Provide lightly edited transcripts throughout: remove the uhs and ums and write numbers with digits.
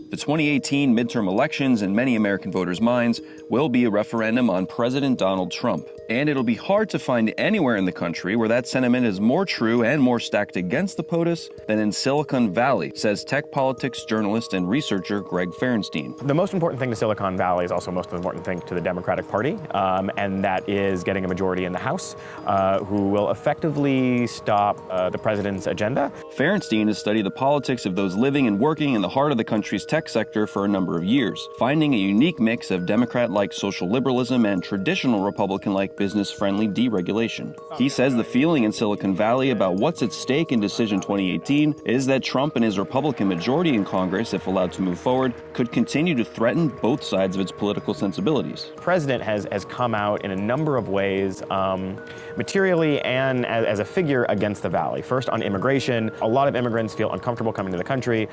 The 2018 midterm elections in many American voters' minds will be a referendum on President Donald Trump. And it'll be hard to find anywhere in the country where that sentiment is more true and more stacked against the POTUS than in Silicon Valley, says tech politics journalist and researcher Greg Ferenstein. The most important thing to Silicon Valley is also the most important thing to the Democratic Party, and that is getting a majority in the House who will effectively stop the president's agenda. Ferenstein has studied the politics of those living and working in the heart of the country's tech sector for a number of years, finding a unique mix of Democrat-like social liberalism and traditional Republican-like business-friendly deregulation. He says the feeling in Silicon Valley about what's at stake in Decision 2018 is that Trump and his Republican majority in Congress, if allowed to move forward, could continue to threaten both sides of its political sensibilities. The president has come out in a number of ways, materially and as a figure against the Valley. First, on immigration, a lot of immigrants feel uncomfortable coming to the country.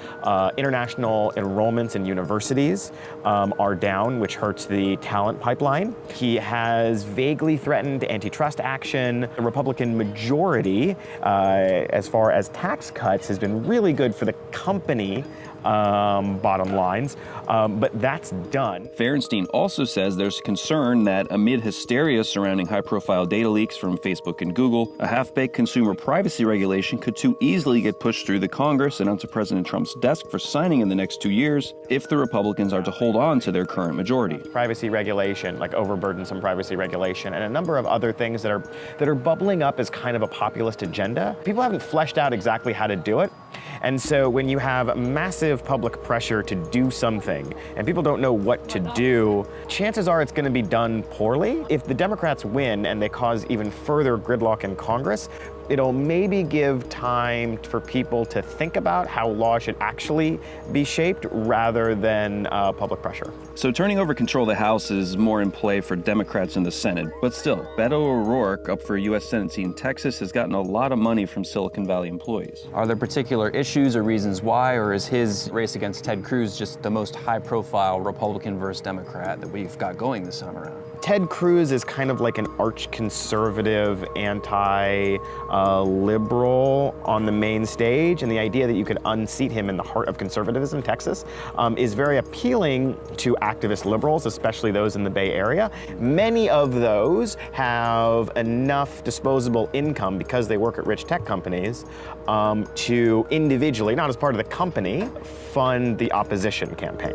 International enrollments in universities are down, which hurts the talent pipeline. He has vaguely threatened antitrust action. The Republican majority, as far as tax cuts, has been really good for the company bottom lines, but that's done. Ferenstein also says there's concern that amid hysteria surrounding high-profile data leaks from Facebook and Google, a half-baked consumer privacy regulation could too easily get pushed through the Congress and onto President Trump's desk for signing in the next 2 years if the Republicans are to hold on to their current majority. Privacy regulation, like overburdensome privacy regulation, and a number of other things that are bubbling up as kind of a populist agenda. People haven't fleshed out exactly how to do it. And so when you have massive public pressure to do something and people don't know what to do, chances are it's going to be done poorly. If the Democrats win and they cause even further gridlock in Congress, it'll maybe give time for people to think about how law should actually be shaped rather than public pressure. So turning over control of the House is more in play for Democrats in the Senate. But still, Beto O'Rourke, up for a U.S. Senate seat in Texas, has gotten a lot of money from Silicon Valley employees. Are there particular issues or reasons why, or is his race against Ted Cruz just the most high-profile Republican versus Democrat that we've got going this time around? Ted Cruz is kind of like an arch-conservative, anti-liberal on the main stage, and the idea that you could unseat him in the heart of conservatism, Texas, is very appealing to activist liberals, especially those in the Bay Area. Many of those have enough disposable income because they work at rich tech companies to individually, not as part of the company, fund the opposition campaign.